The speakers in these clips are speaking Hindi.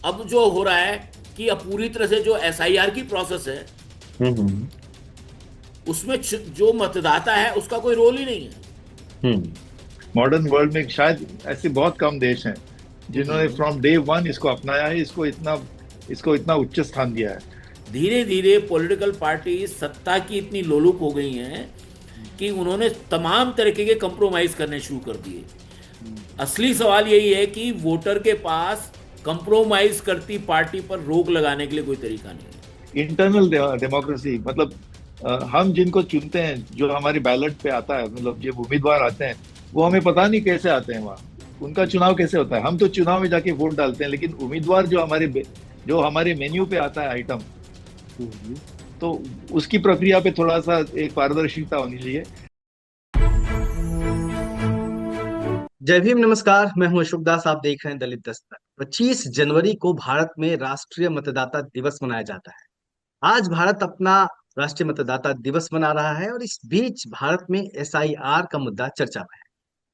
अब जो हो रहा है कि अब पूरी तरह से जो एसआईआर की प्रोसेस है हम्म। उसमें जो मतदाता है उसका कोई रोल ही नहीं है। हम्म। मॉडर्न वर्ल्ड में शायद ऐसे बहुत कम देश हैं जिन्होंने हम्म। फ्रॉम डे वन इसको अपनाया है, इसको इतना उच्च स्थान दिया है। धीरे धीरे पॉलिटिकल पार्टी सत्ता की इतनी लोलुप हो गई हैं कि उन्होंने तमाम तरीके के कंप्रोमाइज करने शुरू कर दिए। असली सवाल यही है कि वोटर के पास कंप्रोमाइज करती पार्टी पर रोक लगाने के लिए कोई तरीका नहीं है। इंटरनल डेमोक्रेसी मतलब हम जिनको चुनते हैं, जो हमारी बैलेट पे आता है, मतलब जो उम्मीदवार आते हैं, वो हमें पता नहीं कैसे आते हैं वहाँ। उनका चुनाव कैसे होता है? हम तो चुनाव में जाके वोट डालते हैं, लेकिन उम्मीदवार जो हमारे मेन्यू पे आता है आइटम, हम्म। तो उसकी प्रक्रिया पे थोड़ा सा एक पारदर्शिता होनी चाहिए। जय भीम, नमस्कार। मैं हूं अशोक दास। आप देख रहे हैं दलित दस्तक। 25 जनवरी को भारत में राष्ट्रीय मतदाता दिवस मनाया जाता है। आज भारत अपना राष्ट्रीय मतदाता दिवस मना रहा है और इस बीच भारत में एसआईआर का मुद्दा चर्चा में है।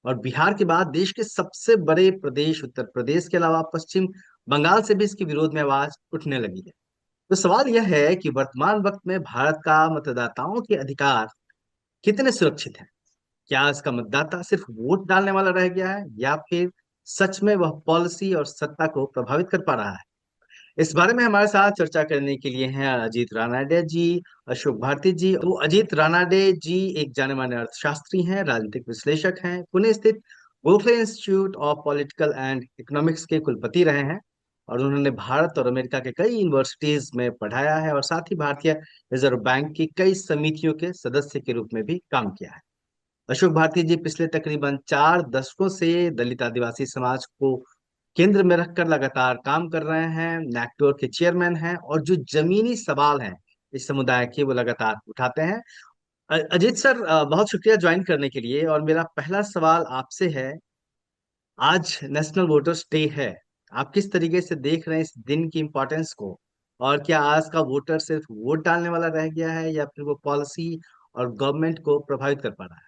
और बिहार के बाद देश के सबसे बड़े प्रदेश उत्तर प्रदेश के अलावा पश्चिम बंगाल से भी इसके विरोध में आवाज उठने लगी है। तो सवाल यह है कि वर्तमान वक्त में भारत का मतदाताओं के अधिकार कितने सुरक्षित हैं? क्या इसका मतदाता सिर्फ वोट डालने वाला रह गया है या फिर सच में वह पॉलिसी और सत्ता को प्रभावित कर पा रहा है? इस बारे में हमारे साथ चर्चा करने के लिए हैं अजीत रानाडे जी, अशोक भारती जी। तो अजीत रानाडे जी एक जाने माने अर्थशास्त्री हैं, राजनीतिक विश्लेषक हैं, पुणे स्थित Gokhale institute of political and economics के कुलपति रहे हैं और उन्होंने भारत और अमेरिका के कई यूनिवर्सिटीज में पढ़ाया है और साथ ही भारतीय रिजर्व बैंक की कई समितियों के सदस्य के रूप में भी काम किया है। अशोक भारती जी पिछले तकरीबन 4 दशकों से दलित आदिवासी समाज को केंद्र में रखकर लगातार काम कर रहे हैं, नैक्टोर के चेयरमैन हैं और जो जमीनी सवाल हैं इस समुदाय के वो लगातार उठाते हैं। अजीत सर, बहुत शुक्रिया ज्वाइन करने के लिए। और मेरा पहला सवाल आपसे है, आज नेशनल वोटर्स डे है, आप किस तरीके से देख रहे हैं इस दिन की इम्पोर्टेंस को? और क्या आज का वोटर सिर्फ वोट डालने वाला रह गया है या फिर वो पॉलिसी और गवर्नमेंट को प्रभावित कर पा रहा है?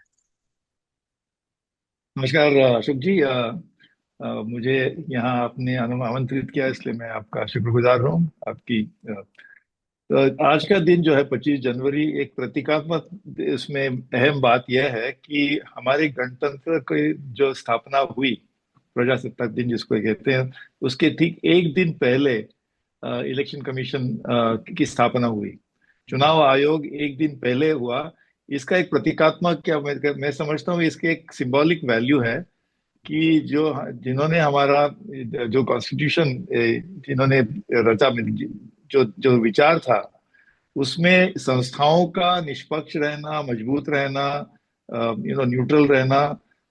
नमस्कार अशोक जी। मुझे यहाँ आपने आमंत्रित किया, इसलिए मैं आपका शुक्रगुजार हूँ आपकी। तो आज का दिन जो है 25 जनवरी, एक प्रतीकात्मक, इसमें अहम बात यह है कि हमारे गणतंत्र की जो स्थापना हुई, प्रजासत्ताक दिन जिसको कहते हैं, उसके ठीक एक दिन पहले इलेक्शन कमीशन की स्थापना हुई। चुनाव आयोग एक दिन पहले हुआ। इसका एक प्रतीकात्मक, क्या मैं समझता हूँ इसके एक सिंबॉलिक वैल्यू है कि जो जिन्होंने हमारा जो कॉन्स्टिट्यूशन जिन्होंने रचा, जो जो विचार था, उसमें संस्थाओं का निष्पक्ष रहना, मजबूत रहना, न्यूट्रल रहना,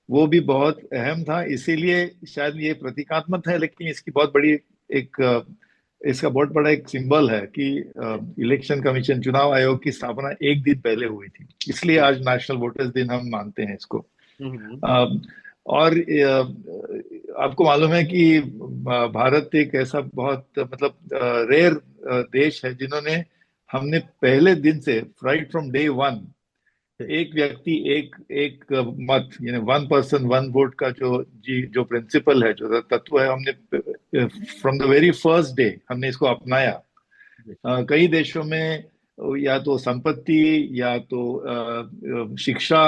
वो भी बहुत अहम था। इसीलिए शायद ये प्रतीकात्मक है, लेकिन इसकी बहुत बड़ी एक इसका बहुत बड़ा एक सिंबल है कि जी। इलेक्शन कमीशन, चुनाव आयोग की स्थापना एक दिन पहले हुई थी। इसलिए जी। आज नेशनल वोटर्स दिन हम मानते हैं इसको। हम्म। और आपको मालूम है कि भारत एक ऐसा बहुत मतलब रेयर देश है जिन्होंने, हमने पहले दिन से, राइट फ्रॉम डे वन, जी। एक व्यक्ति एक एक मत, यानी वन पर्सन वन वोट का जो प्रिंसिपल है, जो तत्व है, हमने from the very first day हमने इसको अपनाया। जी। कई देशों में या तो संपत्ति, या तो शिक्षा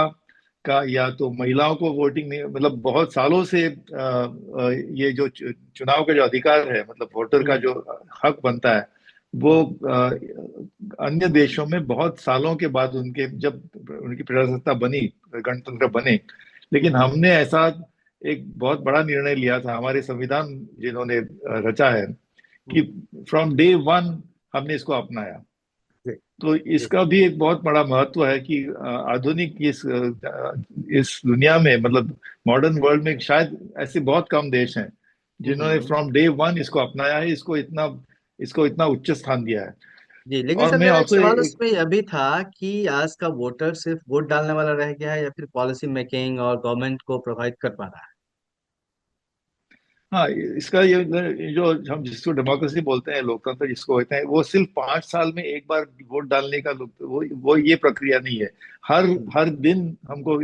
का, या तो महिलाओं को वोटिंग नहीं, मतलब बहुत सालों से ये जो चुनाव का जो अधिकार है, मतलब वोटर का हम्म। जो हक बनता है, वो हम्म। अन्य देशों में बहुत सालों के बाद, जब उनकी प्रजासत्ता बनी, गणतंत्र बने। लेकिन हम्म। हमने ऐसा एक बहुत बड़ा निर्णय लिया था, हमारे संविधान जिन्होंने रचा है, कि हम्म। फ्रॉम डे वन हमने इसको अपनाया। जी। तो जी। इसका भी एक बहुत बड़ा महत्व है कि आधुनिक इस दुनिया में, मतलब मॉडर्न वर्ल्ड में, शायद ऐसे बहुत कम देश हैं जिन्होंने हम्म। फ्रॉम डे वन इसको अपनाया है, इसको इतना उच्च स्थान दिया है। जी, लेकिन और सर मैं मेरा एक ऑल्सो सवाल एक, उसमें यह भी था कि आज का वोटर सिर्फ वोट डालने वाला रह गया है या फिर पॉलिसी मेकिंग और गवर्नमेंट को प्रभावित कर पा रहा हाँ, इसका ये जो हम जिसको डेमोक्रेसी बोलते हैं, लोकतंत्र जिसको कहते हैं, वो सिर्फ 5 साल में एक बार वोट डालने का वो ये प्रक्रिया नहीं है। हर है? हर दिन हमको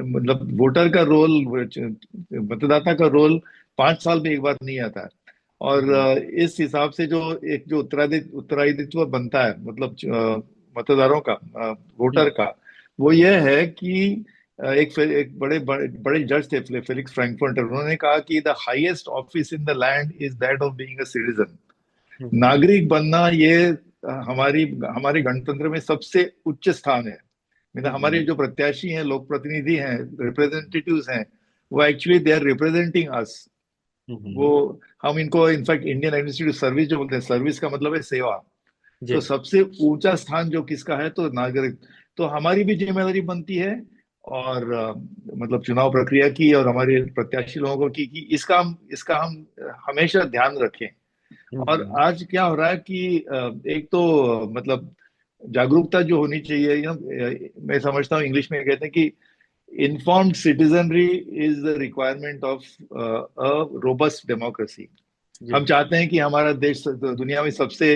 मतलब वोटर का रोल, मतदाता का रोल 5 साल में एक बार नहीं आता है। और इस हिसाब से जो एक जो उत्तराधित्व बनता है, मतलब मतदारों का, वोटर का, वो ये है कि एक बड़े बड़े बड़े जज थे, फेलिक्स फ्रैंकफर्टर। उन्होंने कहा कि the highest office in the land is that of being a citizen. नागरिक बनना ये हमारी हमारे गणतंत्र में सबसे उच्च स्थान है। मतलब हमारे जो प्रत्याशी हैं, लोक प्रतिनिधि हैं, रिप्रेजेंटेटिव्स हैं, वो एक्चुअली दे आर रिप्रेजेंटिंग अस। वो हम इनको इनफैक्ट इंडियन एडमिनिस्ट्रेटिव सर्विस जो बोलते हैं, सर्विस का मतलब है सेवा। तो जी। सबसे ऊंचा स्थान जो किसका है, तो नागरिक। तो हमारी भी जिम्मेदारी बनती है, और मतलब चुनाव प्रक्रिया की और हमारे प्रत्याशी लोगों को की इसका हम हमेशा ध्यान रखें। और आज क्या हो रहा है कि एक तो मतलब जागरूकता जो होनी चाहिए, मैं समझता हूँ इंग्लिश में कहते हैं कि informed citizenry is the requirement of a robust democracy। जी। हम चाहते हैं कि हमारा देश दुनिया में सबसे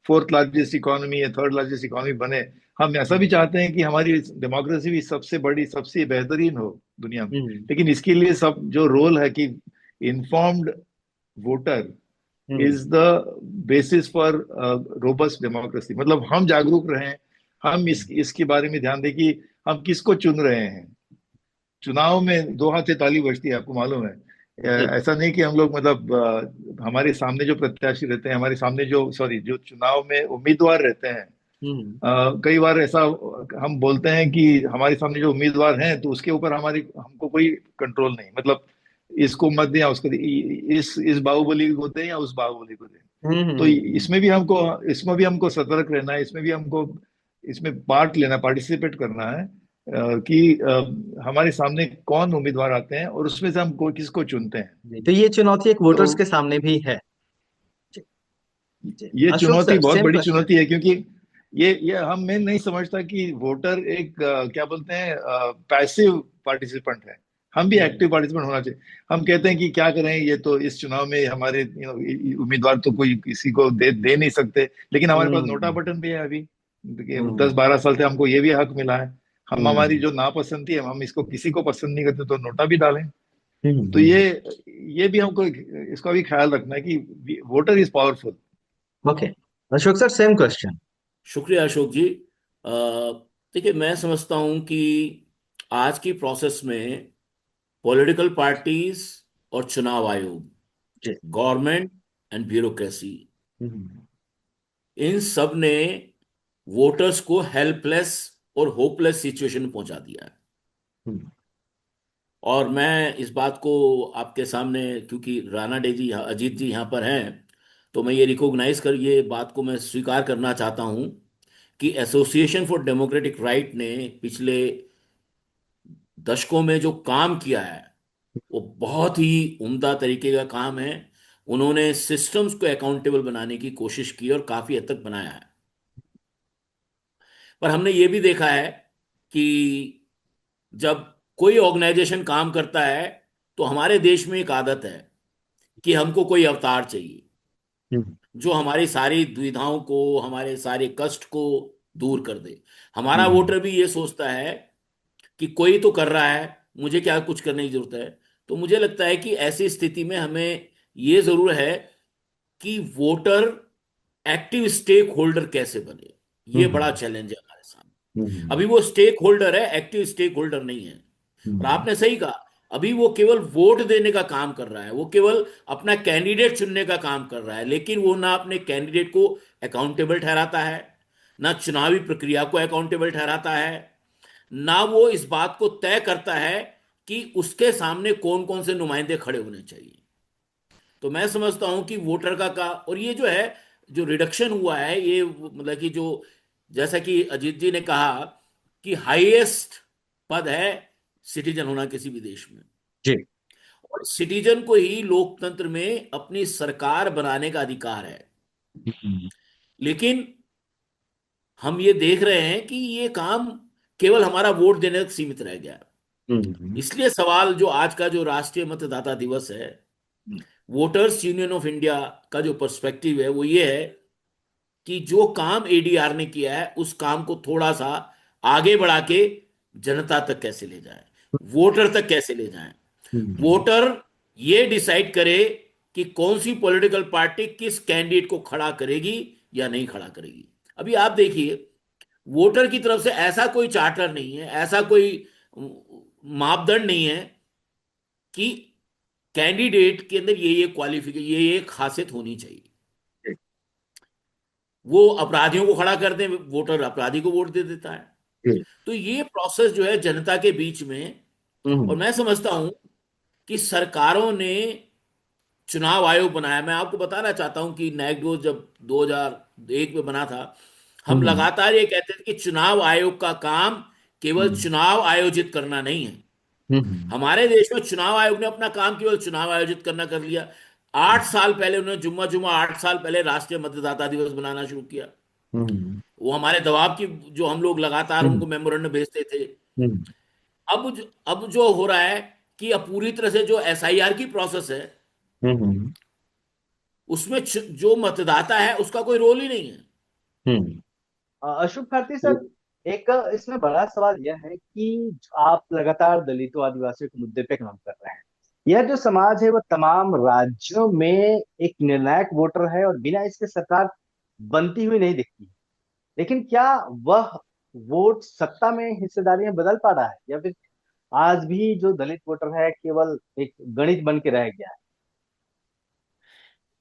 फोर्थ लार्जेस्ट इकोनॉमी या थर्ड लार्जेस्ट इकोनॉमी बने। हम ऐसा भी चाहते हैं कि हमारी डेमोक्रेसी भी सबसे बड़ी, सबसे बेहतरीन हो दुनिया में। लेकिन इसके लिए सब जो रोल है कि informed voter is the basis for robust democracy. मतलब हम जागरूक रहें, हम इसके बारे में ध्यान दें कि हम किसको चुन रहे हैं। चुनाव में दो हाथ से ताली बजती है, आपको मालूम है। ऐसा नहीं कि हम लोग मतलब हमारे सामने जो प्रत्याशी रहते हैं, हमारे सामने जो जो चुनाव में उम्मीदवार रहते हैं, कई बार ऐसा हम बोलते हैं कि हमारे सामने जो उम्मीदवार हैं, तो उसके ऊपर हमको कोई कंट्रोल नहीं। मतलब इसको मत दें या उसको दें, इस बाहुबली को दें या उस बाहुबली को दें। तो इसमें भी हमको सतर्क रहना है, इसमें पार्ट लेना, पार्टिसिपेट करना है, कि हमारे सामने कौन उम्मीदवार आते हैं और उसमें से हम किसको चुनते हैं। तो ये चुनौती एक तो वोटर्स के सामने भी है। जी। जी। ये अशोक चुनौती सर, बहुत सेम बड़ी क्वेश्चन। चुनौती है, क्योंकि ये मैं नहीं समझता कि वोटर एक क्या बोलते हैं, पैसिव पार्टिसिपेंट है। हम भी एक्टिव पार्टिसिपेंट होना चाहिए। हम कहते हैं कि क्या करें, ये तो इस चुनाव में हमारे उम्मीदवार तो कोई किसी को दे नहीं सकते, लेकिन हमारे पास नोटा हम्म। बटन भी है अभी। हम्म। 10-12 साल से हमको ये भी हक मिला है। हम हमारी हम्म। जो नापसंद थी, हम इसको किसी को पसंद नहीं करते तो नोटा भी डालें। तो हम्म। ये भी हमको इसका भी ख्याल रखना है कि voter is powerful. Okay. Ashok sir, same question. शुक्रिया अशोक जी। अ, देखिए, मैं समझता हूं कि आज की प्रोसेस में पॉलिटिकल पार्टीज और चुनाव आयोग, जी। गवर्नमेंट एंड ब्यूरोक्रेसी, हम्म। इन सब ने वोटर्स को हेल्पलेस और होपलेस सिचुएशन में पहुंचा दिया है। हम्म। और मैं इस बात को आपके सामने, क्योंकि राणा डे जी अजीत जी यहाँ पर हैं, तो मैं ये रिकॉग्नाइज कर ये बात को मैं स्वीकार करना चाहता हूँ कि एसोसिएशन फॉर डेमोक्रेटिक राइट ने पिछले दशकों में जो काम किया है वो बहुत ही उम्दा तरीके का काम है। उन्होंने सिस्टम्स को अकाउंटेबल बनाने की कोशिश की और काफी हद तक बनाया है। पर हमने ये भी देखा है कि जब कोई ऑर्गेनाइजेशन काम करता है तो हमारे देश में एक आदत है कि हमको कोई अवतार चाहिए हम्म। जो हमारी सारी दुविधाओं को, हमारे सारे कष्ट को दूर कर दे। हमारा हम्म। वोटर भी ये सोचता है कि कोई तो कर रहा है, मुझे क्या कुछ करने की जरूरत है। तो मुझे लगता है कि ऐसी स्थिति में हमें ये जरूर है कि वोटर एक्टिव स्टेक होल्डर कैसे बने। ये बड़ा हम्म। चैलेंज है हमारे सामने। हम्म। अभी वो स्टेक होल्डर है, एक्टिव स्टेक होल्डर नहीं है। और हम्म। आपने सही कहा, अभी वो केवल वोट देने का काम कर रहा है, वो केवल अपना कैंडिडेट चुनने का काम कर रहा है, लेकिन वो ना अपने कैंडिडेट को अकाउंटेबल ठहराता है, ना चुनावी प्रक्रिया को अकाउंटेबल ठहराता है, ना वो इस बात को तय करता है कि उसके सामने कौन कौन से नुमाइंदे खड़े होने चाहिए। तो मैं समझता हूं कि वोटर का और ये जो है, जो रिडक्शन हुआ है, ये मतलब कि जो, जैसा कि अजीत जी ने कहा कि हाईएस्ट पद है सिटीजन होना किसी भी देश में, जी। और सिटीजन को ही लोकतंत्र में अपनी सरकार बनाने का अधिकार है। हम्म। लेकिन हम ये देख रहे हैं कि ये काम केवल हमारा वोट देने तक सीमित रह गया है। हम्म। इसलिए सवाल जो आज का जो राष्ट्रीय मतदाता दिवस है, वोटर्स यूनियन ऑफ इंडिया का जो पर्सपेक्टिव है वो ये है कि जो काम एडीआर ने किया है उस काम को थोड़ा सा आगे बढ़ा के जनता तक कैसे ले जाए, वोटर तक कैसे ले जाए। हम्म। वोटर ये डिसाइड करे कि कौन सी पॉलिटिकल पार्टी किस कैंडिडेट को खड़ा करेगी या नहीं खड़ा करेगी। अभी आप देखिए, वोटर की तरफ से ऐसा कोई चार्टर नहीं है, ऐसा कोई मापदंड नहीं है कि कैंडिडेट के अंदर ये क्वालिफिकेशन, ये खासियत होनी चाहिए। वो अपराधियों को खड़ा कर दें, वोटर अपराधी को वोट दे देता है। जी। तो ये प्रोसेस जो है जनता के बीच में, और हम्म। मैं समझता हूं कि सरकारों ने चुनाव आयोग बनाया। मैं आपको बताना चाहता हूं कि नैगडो जब 2001 में बना था, हम हम्म। लगातार ये कहते थे कि चुनाव आयोग का काम केवल हम्म। चुनाव आयोजित करना नहीं है। हम्म। हमारे देश में चुनाव आयोग ने अपना काम केवल चुनाव आयोजित करना कर लिया। 8 साल पहले उन्होंने जुम्मा जुम्मा 8 साल पहले राष्ट्रीय मतदाता दिवस बनाना शुरू किया। हम्म। वो हमारे दबाव की, जो हम लोग लगातार हम्म। उनको मेमोरेंडम भेजते थे। हम्म। अब जो हो रहा है कि अब पूरी तरह से जो एसआईआर की प्रोसेस है, हम्म। उसमें जो मतदाता है उसका कोई रोल ही नहीं है। हम्म। अशोक भारती सर, एक इसमें बड़ा सवाल यह है कि आप लगातार दलितों आदिवासियों के मुद्दे पे काम कर रहे हैं। यह जो समाज है वो तमाम राज्यों में एक निर्णायक वोटर है और बिना इसके सरकार बनती हुई नहीं दिखती। लेकिन क्या वह वोट सत्ता में हिस्सेदारियां बदल पा रहा है, या फिर आज भी जो दलित वोटर है केवल एक गणित बन के रह गया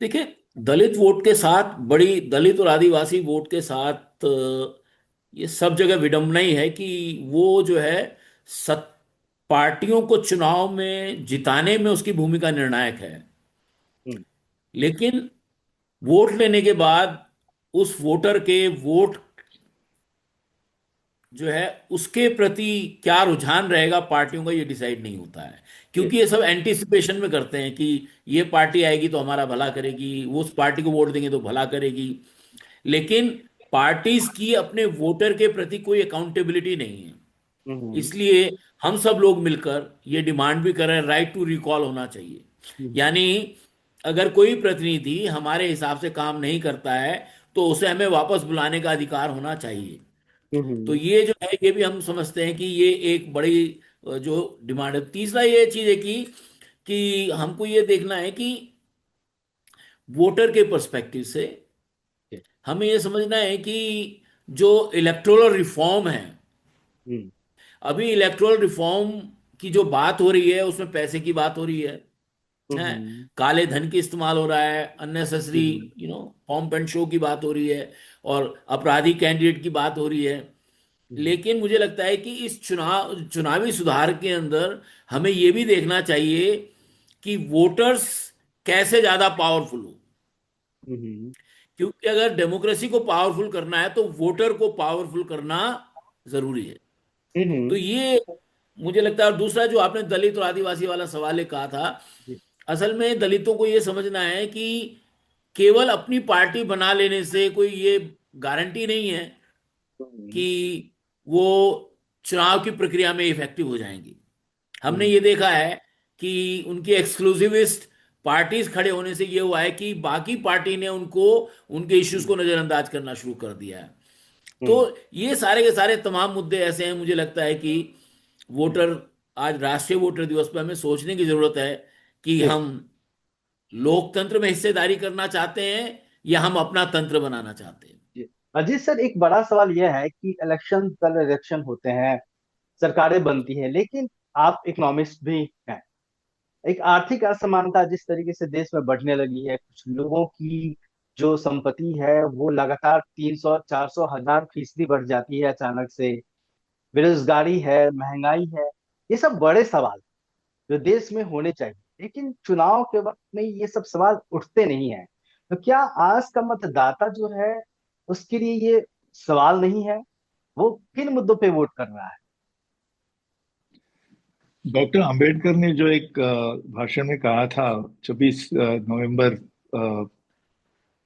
देखिए, दलित वोट के साथ, बड़ी दलित और आदिवासी वोट के साथ ये सब जगह विडंबना ही है कि वो जो है सत पार्टियों को चुनाव में जिताने में उसकी भूमिका निर्णायक है। है? लेकिन वोट लेने के बाद उस वोटर के वोट जो है उसके प्रति क्या रुझान रहेगा पार्टियों का, ये डिसाइड नहीं होता है। क्योंकि ये सब एंटिसिपेशन में करते हैं कि ये पार्टी आएगी तो हमारा भला करेगी, वो उस पार्टी को वोट देंगे तो भला करेगी। लेकिन पार्टीज की अपने वोटर के प्रति कोई अकाउंटेबिलिटी नहीं है। हम्म। इसलिए हम सब लोग मिलकर ये डिमांड भी कर रहे हैं, राइट टू रिकॉल होना चाहिए। हम्म। यानी अगर कोई प्रतिनिधि हमारे हिसाब से काम नहीं करता है तो उसे हमें वापस बुलाने का अधिकार होना चाहिए। तो हम्म। ये जो है, ये भी हम समझते हैं कि ये एक बड़ी जो डिमांड है। तीसरा ये चीज है कि हमको ये देखना है कि वोटर के पर्सपेक्टिव से हमें ये समझना है कि जो इलेक्टोरल रिफॉर्म है, हम्म। अभी इलेक्टोरल रिफॉर्म की जो बात हो रही है उसमें पैसे की बात हो रही है, हम्म। काले धन की इस्तेमाल हो रहा है, unnecessary hmm. Pomp and show की बात हो रही है, और अपराधी कैंडिडेट की बात हो रही है। हम्म। लेकिन मुझे लगता है कि इस चुनावी सुधार के अंदर हमें यह भी देखना चाहिए कि वोटर्स कैसे ज्यादा पावरफुल हो। हम्म। क्योंकि अगर डेमोक्रेसी को पावरफुल करना है तो वोटर को पावरफुल करना जरूरी है। तो हम्म। ये मुझे लगता है। और दूसरा जो आपने दलित और आदिवासी वाला सवाल एक कहा था, जी। असल में दलितों को ये समझना है कि केवल अपनी पार्टी बना लेने से कोई ये गारंटी नहीं है हम्म। कि वो चुनाव की प्रक्रिया में इफेक्टिव हो जाएंगी। हमने हम्म। ये देखा है कि उनकी एक्सक्लूसिविस्ट पार्टीज खड़े होने से ये हुआ है कि बाकी पार्टी ने उनको, उनके इश्यूज को नजरअंदाज करना शुरू कर दिया है। तो हम्म। ये सारे के सारे तमाम मुद्दे ऐसे हैं, मुझे लगता है कि वोटर, आज राष्ट्रीय वोटर दिवस पर हमें सोचने की जरूरत है कि जी। हम लोकतंत्र में हिस्सेदारी करना चाहते हैं या हम अपना तंत्र बनाना चाहते हैं। जी। अजीत सर, एक बड़ा सवाल यह है कि इलेक्शन कल इलेक्शन होते हैं, सरकारें बनती हैं, लेकिन आप इकोनॉमिस्ट भी हैं। एक आर्थिक असमानता जिस तरीके से देश में बढ़ने लगी है, कुछ लोगों की जो संपत्ति है वो लगातार 300 400 हजार फीसदी बढ़ जाती है अचानक से, बेरोजगारी है, महंगाई है, ये सब बड़े सवाल जो देश में होने चाहिए, लेकिन चुनाव के वक्त में ये सब सवाल उठते नहीं है। तो क्या आज का मतदाता जो है उसके लिए ये सवाल नहीं है? वो किन मुद्दों पे वोट कर रहा है? डॉक्टर अंबेडकर ने जो एक भाषण में कहा था, 26 नवंबर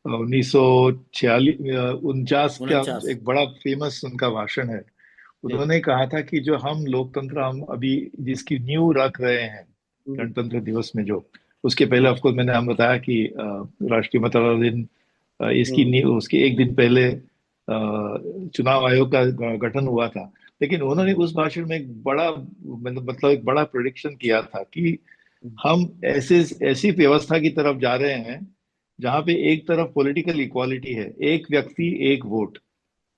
1946 49 का, 49। एक बड़ा फेमस उनका भाषण है। जी। उन्होंने कहा था कि जो हम लोकतंत्र, हम अभी जिसकी नींव रख रहे हैं हम्म। गणतंत्र दिवस में, जो उसके पहले हम्म। ऑफकोर्स मैंने हम बताया कि राष्ट्रीय मतदाता दिन, इसकी हम्म। नींव उसके एक दिन पहले चुनाव आयोग का गठन हुआ था। लेकिन उन्होंने हम्म। उस भाषण में एक बड़ा, मतलब एक बड़ा प्रेडिक्शन किया था कि हम ऐसे ऐसी व्यवस्था की तरफ जा रहे हैं जहां पे एक तरफ पॉलिटिकल इक्वालिटी है, एक व्यक्ति एक वोट।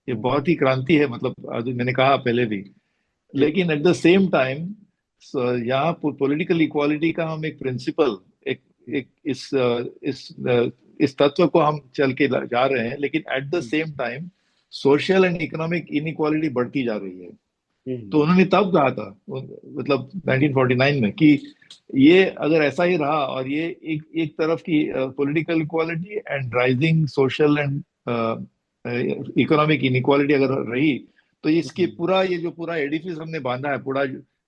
ये बहुत ही क्रांति है, मतलब आज मैंने कहा पहले भी। जी। लेकिन एट द सेम टाइम यहाँ पॉलिटिकल इक्वालिटी का हम एक प्रिंसिपल, एक एक इस तत्व को हम चल के जा रहे हैं, लेकिन at the same time social and economic inequality बढ़ती जा रही है। तो उन्होंने तब कहा था, मतलब 1949 में, कि ये अगर ऐसा ही रहा और ये एक एक तरफ की political equality and rising social and economic inequality अगर रही, तो इसके पूरा ये जो पूरा एडिफिस हमने बांधा है, पूरा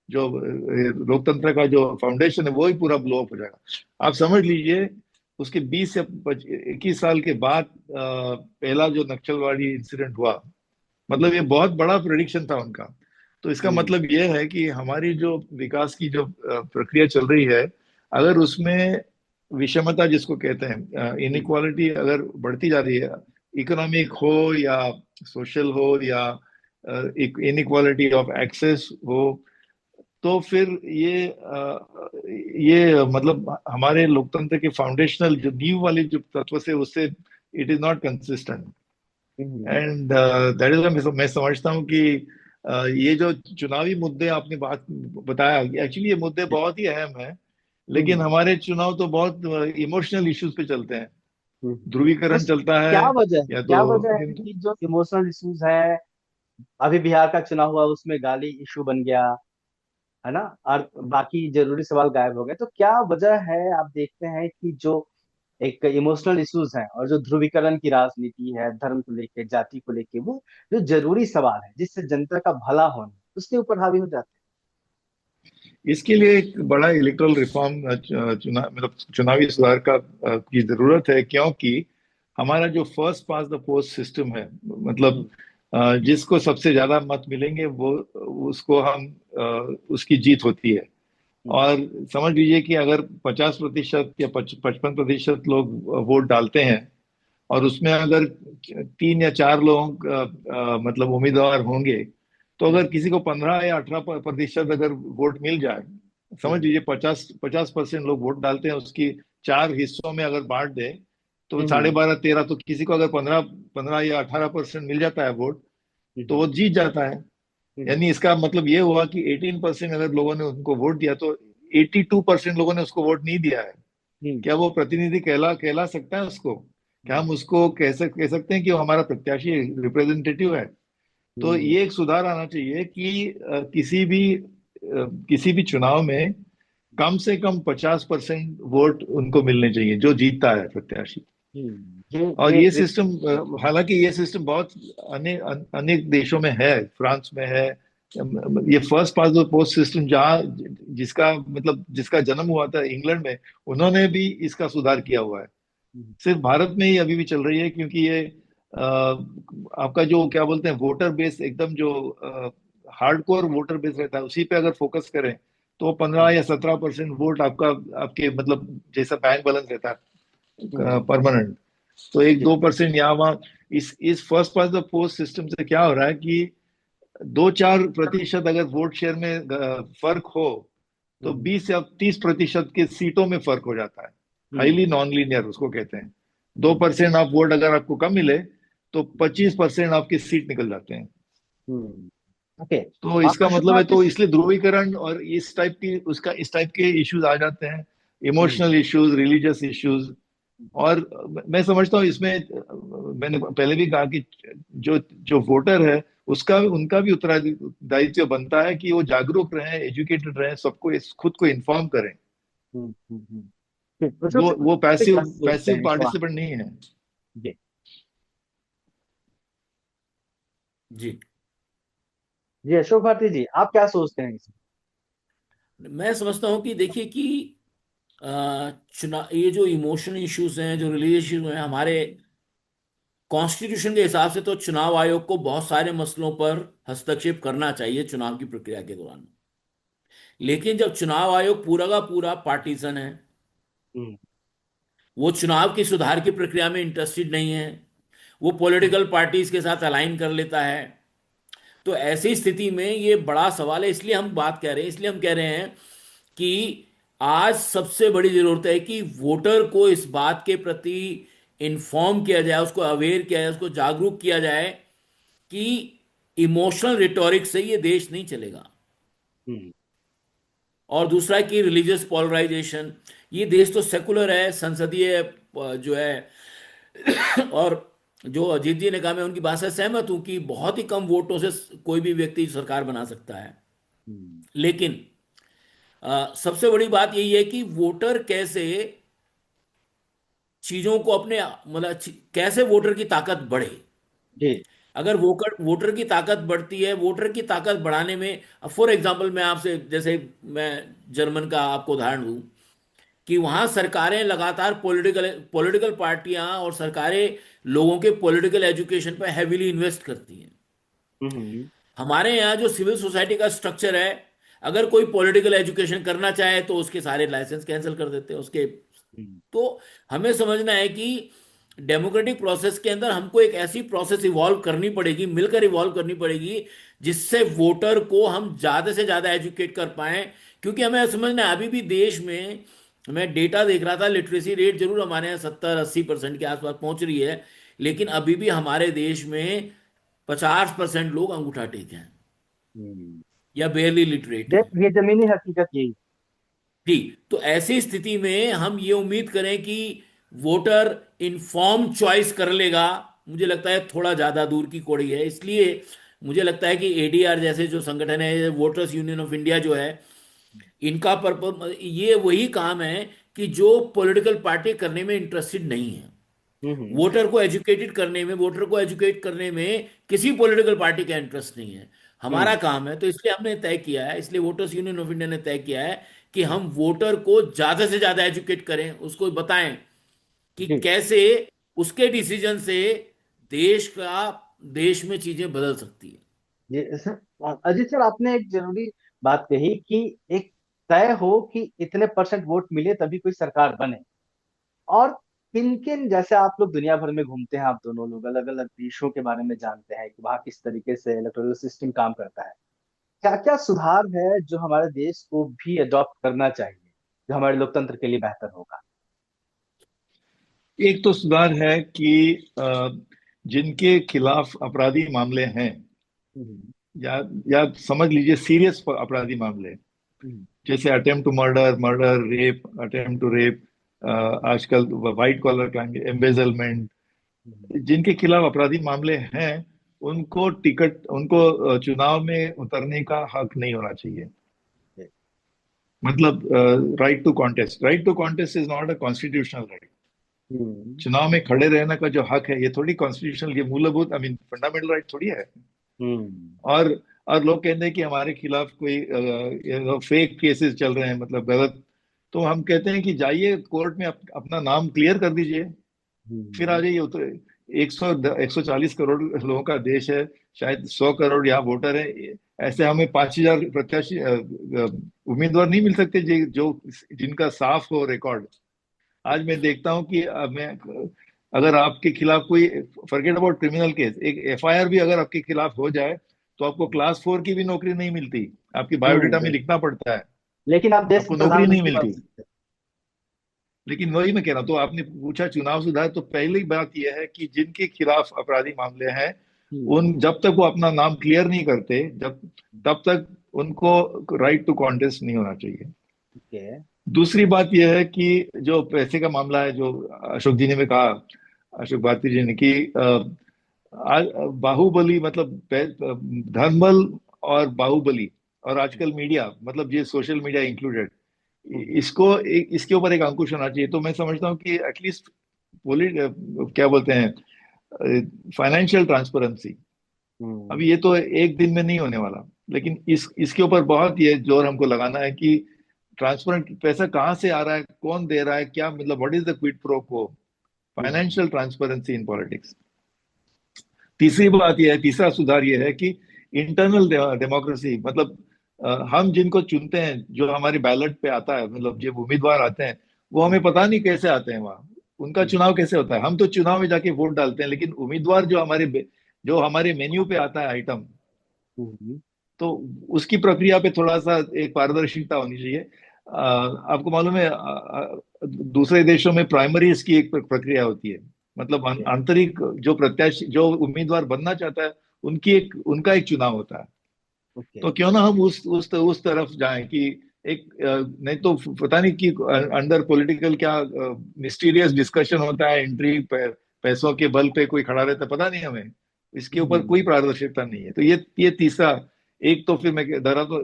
जो लोकतंत्र का जो फाउंडेशन है, वो ही पूरा ब्लो अप हो जाएगा। आप समझ लीजिए, उसके 20 या 21 साल के बाद पहला जो नक्सलवाड़ी इंसिडेंट हुआ, मतलब ये बहुत बड़ा प्रेडिक्शन था उनका। तो इसका मतलब ये है कि हमारी जो विकास की जो प्रक्रिया चल रही है, अगर उसमें विषमता जिसको कहते हैं, इनइक्वालिटी अगर बढ़ती जा रही है, इकोनॉमिक हो या सोशल हो या इनइक्वालिटी ऑफ एक्सेस हो, तो फिर ये मतलब हमारे लोकतंत्र के फाउंडेशनल जो नींव वाले जो तत्व से उससे it is not consistent. And that is, मैं समझता हूँ कि ये जो चुनावी मुद्दे आपने बात बताया, एक्चुअली ये मुद्दे बहुत ही अहम है, लेकिन हमारे चुनाव तो बहुत इमोशनल इश्यूज पे चलते हैं। ध्रुवीकरण बस चलता है, क्या वजह है, या तो क्या वजह है कि जो इमोशनल इश्यूज है, अभी बिहार का चुनाव हुआ उसमें गाली इशू बन गया, है ना, और बाकी जरूरी सवाल गायब हो गए, तो क्या वजह है आप देखते हैं कि जो एक इमोशनल इश्यूज हैं और जो ध्रुवीकरण की राजनीति है, धर्म को लेके, जाति को लेके, वो जो जरूरी सवाल है जिससे जनता का भला होना, उसके ऊपर हावी हो जाते इसके लिए एक बड़ा इलेक्टोरल रिफॉर्म, मतलब चुनावी सुधार का की जरूरत है, क्योंकि हमारा जो first pass the post system है, मतलब जिसको सबसे ज्यादा मत मिलेंगे वो उसको हम उसकी जीत होती है। हैं। और समझ लीजिए कि अगर 50% या 55% लोग वोट डालते हैं, और उसमें अगर 3 या 4 लोग मतलब उम्मीदवार होंगे, तो अगर किसी को 15 या 18% अगर वोट मिल जाए, समझ लीजिए 50% लोग वोट डालते हैं, उसकी 4 हिस्सों में अगर बांट दे, तो 12.5 13, तो किसी को अगर 15 15 या 18% मिल जाता है वोट, तो वो जीत जाता है। यानी इसका मतलब ये हुआ कि 18% अगर लोगों ने उनको वोट दिया, तो 82% लोगों ने उसको वोट नहीं दिया है। क्या वो प्रतिनिधि कहला कहला सकता है उसको? क्या हम उसको कह सकते हैं कि वो हमारा प्रत्याशी रिप्रेजेंटेटिव है? तो ये एक सुधार आना चाहिए कि किसी भी चुनाव में कम से कम 50% वोट उनको मिलने चाहिए, जो जीतता है प्रत्याशी। और ये ये एक सिस्टम, हालांकि ये सिस्टम बहुत अनेक देशों में है, फ्रांस में है। ये first pass the post system जहाँ जिसका मतलब जिसका जन्म हुआ था इंग्लैंड में, उन्होंने भी इसका सुधार किया हुआ है। सिर्फ भारत में ही अभी भी चल रही है, क्योंकि ये आपका जो क्या बोलते हैं वोटर बेस, एकदम जो हार्डकोर वोटर बेस रहता है, उसी पे अगर फोकस करें, तो 15 या 17% वोट आपका आपके मतलब जैसा बैंक बैलेंस रहता है परमानेंट, तो एक 2% यहाँ वहाँ। इस first pass the post system से क्या हो रहा है कि 2-4% अगर वोट शेयर में फर्क हो, तो 20 या 30% के सीटों में फर्क हो जाता है। हाईली नॉन लीनियर उसको कहते हैं। 2% आप वोट अगर आपको कम मिले, तो 25% आपके सीट निकल जाते हैं। ओके। तो इसका अशोक मतलब है, भारती। तो इसलिए ध्रुवीकरण और इस टाइप के इश्यूज आ जाते हैं, हम्म, इमोशनल इश्यूज, रिलीजियस इश्यूज। और मैं समझता हूँ इसमें, मैंने पहले भी कहा कि जो जो वोटर है, उसका उनका भी उत्तरदायित्व बनता है कि वो जागरूक रहें, एजुकेटेड रहें, सबको खुद को इन्फॉर्म करें। हम्म, हम्म, अशोक वो से पैसिव क्या सोचते पैसिव हैं इस सवाल पार्टिसिपेंट नहीं है। जी? जी। जी अशोक भारती जी, आप क्या सोचते हैं इसमें? मैं समझता हूँ कि देखिए कि चुनाव, ये जो इमोशनल इश्यूज हैं, जो रिलीजियस इश्यूज हैं, हमारे कॉन्स्टिट्यूशन के हिसाब से तो चुनाव आयोग को बहुत सारे मसलों पर हस्तक्षेप करना चाहिए चुनाव की प्रक्रिया के दौरान। लेकिन जब चुनाव आयोग पूरा का पूरा पार्टीजन है, हम्म, वो चुनाव की सुधार की प्रक्रिया में इंटरेस्टेड नहीं है, वो हम्म, पॉलिटिकल पार्टीज के साथ अलाइन कर लेता है, तो ऐसी स्थिति में ये बड़ा सवाल है। इसलिए हम बात कह रहे हैं, इसलिए हम कह रहे हैं कि आज सबसे बड़ी जरूरत है कि वोटर को इस बात के प्रति इन्फॉर्म किया जाए, उसको अवेयर किया जाए, उसको जागरूक किया जाए कि इमोशनल रिटोरिक से ये देश नहीं चलेगा। हम्म। और दूसरा कि रिलीजियस पॉलराइजेशन, ये देश तो सेकुलर है, संसदीय जो है। और जो अजीत जी ने कहा, मैं उनकी बात से सहमत हूं कि बहुत ही कम वोटों से कोई भी व्यक्ति सरकार बना सकता है। हम्म। लेकिन सबसे बड़ी बात यही है कि वोटर कैसे चीजों को अपने मतलब कैसे वोटर की ताकत बढ़े। जी। अगर वोटर वोटर की ताकत बढ़ती है, वोटर की ताकत बढ़ाने में, फॉर एग्जांपल मैं आपसे, जैसे मैं जर्मन का आपको उदाहरण दूं कि वहां सरकारें लगातार पॉलिटिकल पॉलिटिकल पार्टियां और सरकारें लोगों के पॉलिटिकल एजुकेशन पर हैविली इन्वेस्ट करती हैं। हम्म। हमारे यहाँ जो सिविल सोसाइटी का स्ट्रक्चर है, अगर कोई पॉलिटिकल एजुकेशन करना चाहे तो उसके सारे लाइसेंस कैंसिल कर देते हैं उसके। हम्म। तो हमें समझना है कि डेमोक्रेटिक प्रोसेस के अंदर हमको एक ऐसी प्रोसेस इवॉल्व करनी पड़ेगी, मिलकर इवॉल्व करनी पड़ेगी, जिससे वोटर को हम ज़्यादा से ज़्यादा एजुकेट कर पाएं। क्योंकि हमें समझना है, अभी भी देश में, मैं डेटा देख रहा था, लिटरेसी रेट जरूर हमारे यहाँ 70-80% के आसपास पहुंच रही है, लेकिन अभी भी हमारे देश में 50% लोग अंगूठा टेक हैं हम्म। या बेयरली लिटरेट हैं। ये जमीनी हकीकत यही। जी। तो ऐसी स्थिति में हम ये उम्मीद करें कि वोटर इन्फॉर्म चॉइस कर लेगा, मुझे लगता है थोड़ा ज्यादा दूर की कौड़ी है। इसलिए मुझे लगता है कि एडीआर जैसे जो संगठन है, वोटर्स यूनियन ऑफ इंडिया जो है, इनका पर्पज ये वही काम है कि जो पॉलिटिकल पार्टी करने में इंटरेस्टेड नहीं है, हम्म। वोटर को एजुकेटेड करने में, वोटर को एजुकेट करने में किसी पॉलिटिकल पार्टी का इंटरेस्ट नहीं है, हमारा हम्म। काम है। तो इसलिए हमने तय किया है, इसलिए वोटर्स यूनियन ऑफ इंडिया ने तय किया है कि हम वोटर को ज्यादा से ज्यादा एजुकेट करें, उसको बताएं कि जी। कैसे उसके डिसीजन से देश का देश में चीजें बदल सकती है। ये सर, अजीत सर, आपने एक जरूरी बात कही कि एक तय हो कि इतने परसेंट वोट मिले तभी कोई सरकार बने। और किन किन, जैसे आप लोग दुनिया भर में घूमते हैं, आप दोनों लोग अलग अलग देशों के बारे में जानते हैं कि वहाँ किस तरीके से इलेक्टोरल सिस्टम काम करता है। क्या क्या सुधार है जो हमारे देश को भी अडॉप्ट करना चाहिए, जो हमारे लोकतंत्र के लिए बेहतर होगा? एक तो सुधार है कि जिनके खिलाफ आपराधिक मामले हैं, हम्म। या या समझ लीजिए सीरियस आपराधिक मामले, हम्म। जैसे attempt to murder, murder, rape, attempt to rape, आजकल white collar crime, embezzlement, hmm. जिनके खिलाफ आपराधिक मामले हैं, उनको टिकट, उनको चुनाव में उतरने का हक नहीं होना चाहिए। मतलब right to contest, right to contest is not a constitutional right. Hmm. चुनाव में खड़े रहने का जो हक है, ये थोड़ी कॉन्स्टिट्यूशनल, ये मूलभूत, आई मीन फंडामेंटल राइट थोड़ी है। हम्म। और और लोग कहते हैं कि हमारे खिलाफ कोई फेक केसेस चल रहे हैं, मतलब गलत। तो हम कहते हैं कि जाइए कोर्ट में अपना नाम क्लियर कर दीजिए, फिर आ हम्म। जाइए। उतर 140 करोड़ लोगों का देश है, शायद 100 करोड़ यहाँ वोटर है। ऐसे हमें 5,000 प्रत्याशी उम्मीदवार नहीं मिल सकते जो जिनका साफ हो रिकॉर्ड। आज मैं देखता हूँ कि मैं, अगर आपके खिलाफ कोई, फॉरगेट अबाउट क्रिमिनल केस, एक एफआईआर भी अगर आपके खिलाफ हो जाए, तो आपको क्लास 4 की भी नौकरी नहीं मिलती, आपकी बायोडेटा में लिखना पड़ता है, लेकिन आप देश के आपको नौकरी नहीं प्रधानमंत्री बन मिलती। सकते लेकिन वही मैं कह रहा हूँ, तो आपने पूछा चुनाव सुधार, तो पहली बात यह है कि जिनके खिलाफ आपराधिक मामले हैं, हैं। उन जब तक वो अपना नाम क्लियर नहीं करते, जब तब तक उनको राइट टू कॉन्टेस्ट नहीं होना चाहिए। ठीक है। दूसरी बात यह है कि जो पैसे का मामला है, जो अशोक जी ने भी कहा, अशोक भारती जी ने, कि आज बाहुबली, मतलब धनबल और बाहुबली, और आजकल मीडिया, मतलब ये सोशल मीडिया इंक्लूडेड, हम्म। इसके ऊपर एक अंकुश होना चाहिए। तो मैं समझता हूँ कि एटलीस्ट पोलिट क्या बोलते हैं, फाइनेंशियल ट्रांसपेरेंसी, हम्म। अभी ये तो एक दिन में नहीं होने वाला, लेकिन इसके ऊपर बहुत ये जोर हमको लगाना है कि ट्रांसपेरेंट, पैसा कहाँ से आ रहा है, कौन दे रहा है, क्या मतलब, what is the quid pro quo, hmm. Financial transparency in politics. तीसरी बात यह है, तीसरा सुधार यह है कि इंटरनल डेमोक्रेसी, मतलब हम जिनको चुनते हैं, जो हमारे बैलेट पे आता है, मतलब जो उम्मीदवार आते हैं, वो हमें पता नहीं कैसे आते हैं वहाँ, उनका हम्म। चुनाव कैसे होता है। हम तो चुनाव में जाके वोट डालते हैं, लेकिन उम्मीदवार जो हमारे मेन्यू पे आता है आइटम, हम्म। तो उसकी प्रक्रिया पे थोड़ा सा एक पारदर्शिता होनी चाहिए। आपको मालूम है दूसरे देशों में प्राइमरीज की एक प्रक्रिया होती है। मतलब आंतरिक जो प्रत्याशी, जो उम्मीदवार बनना चाहता है, उनका एक चुनाव होता है। ओके। तो क्यों ना हम उस तरफ जाएं कि एक नहीं तो पता नहीं कि अंडर पॉलिटिकल क्या मिस्टीरियस डिस्कशन होता है, एंट्री पैसों के बल पे कोई खड़ा रहता है, पता नहीं हमें। इसके ऊपर कोई पारदर्शिता नहीं है। तो ये तीसरा। एक तो फिर मैं धरा तो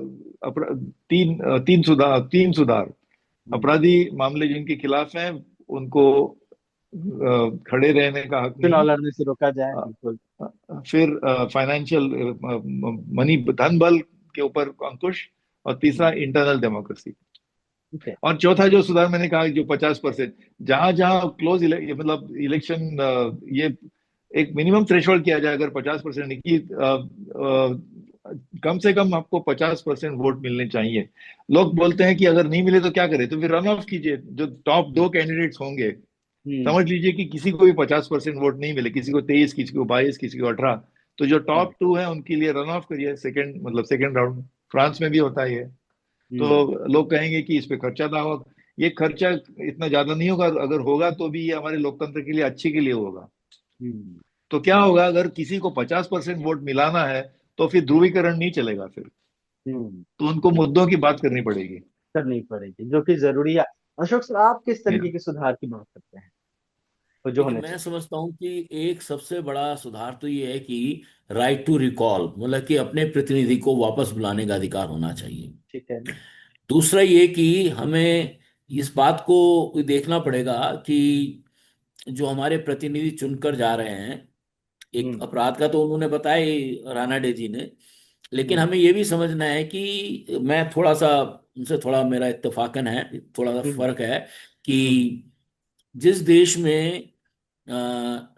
तीन सुधार अपराधी मामले जिनके खिलाफ हैं उनको खड़े रहने का हक चुनाव नहीं। लड़ने से रोका जाए, अ, बिल्कुल। फिर फाइनेंशियल मनी, धन बल के ऊपर अंकुश। और तीसरा इंटरनल डेमोक्रेसी। ठीक है। और चौथा जो सुधार मैंने कहा, जो 50%, जहां जहां क्लोज मतलब इलेक्शन, ये एक मिनिमम थ्रेशोल्ड किया जाए। अगर 50% नहीं की, कम से कम आपको 50% वोट मिलने चाहिए। लोग बोलते हैं कि अगर नहीं मिले तो क्या करें, तो फिर रन ऑफ कीजिए। जो टॉप दो कैंडिडेट्स होंगे, हम्म। समझ लीजिए कि किसी को भी 50% वोट नहीं मिले, किसी को 23, किसी को 22, किसी को 18, तो जो हम्म। टॉप टू है उनके लिए रन ऑफ करिए, सेकंड मतलब सेकंड राउंड। फ्रांस में भी होता है ये। हम्म। तो लोग कहेंगे कि इस पे खर्चा ना हो। ये खर्चा इतना ज्यादा नहीं होगा, अगर होगा तो भी ये हमारे लोकतंत्र के लिए अच्छे के लिए होगा। हम्म। तो क्या होगा, अगर किसी को 50% वोट मिलाना है तो फिर ध्रुवीकरण नहीं चलेगा फिर। हम्म। तो उनको मुद्दों की बात करनी पड़ेगी। करनी पड़ेगी, जो कि जरूरी है। अशोक सर, आप किस तरीके के सुधार की बात करते हैं, तो जो देखिए, होने मैं चाहिए? समझता हूँ कि एक सबसे बड़ा सुधार तो ये है कि राइट टू रिकॉल, मतलब कि अपने प्रतिनिधि को वापस बुलाने का अधिकार होना चाहिए। ठीक है। दूसरा ये कि हमें इस बात को देखना पड़ेगा कि जो हमारे प्रतिनिधि चुनकर जा रहे हैं, एक हम्म। अपराध का तो उन्होंने बताया ही राणा डे जी ने, लेकिन हम्म। हमें ये भी समझना है कि मैं थोड़ा सा उनसे, थोड़ा मेरा इत्तेफाकन है, थोड़ा सा हम्म। फर्क है कि हम्म। जिस देश में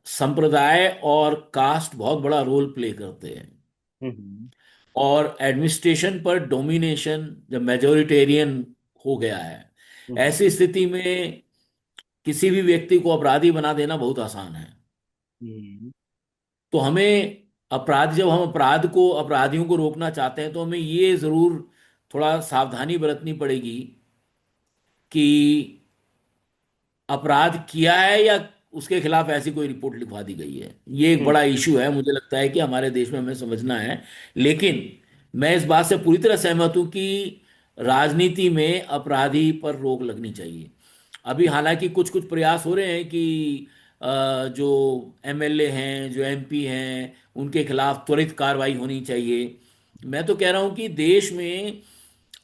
संप्रदाय और कास्ट बहुत बड़ा रोल प्ले करते हैं हम्म। और एडमिनिस्ट्रेशन पर डोमिनेशन जब मेजोरिटेरियन हो गया है, हम्म। ऐसी स्थिति में किसी भी व्यक्ति को अपराधी बना देना बहुत आसान है। हम्म। तो हमें अपराध, जब हम अपराधियों को रोकना चाहते हैं तो हमें ये जरूर थोड़ा सावधानी बरतनी पड़ेगी कि अपराध किया है या उसके खिलाफ ऐसी कोई रिपोर्ट लिखवा दी गई है। ये एक हम्म। बड़ा इशू है, मुझे लगता है कि हमारे देश में हमें समझना है। लेकिन मैं इस बात से पूरी तरह सहमत हूं कि राजनीति में अपराधी पर रोक लगनी चाहिए। अभी हालांकि कुछ कुछ प्रयास हो रहे हैं कि जो एमएलए हैं, जो एमपी हैं, उनके खिलाफ त्वरित कार्रवाई होनी चाहिए। मैं तो कह रहा हूं कि देश में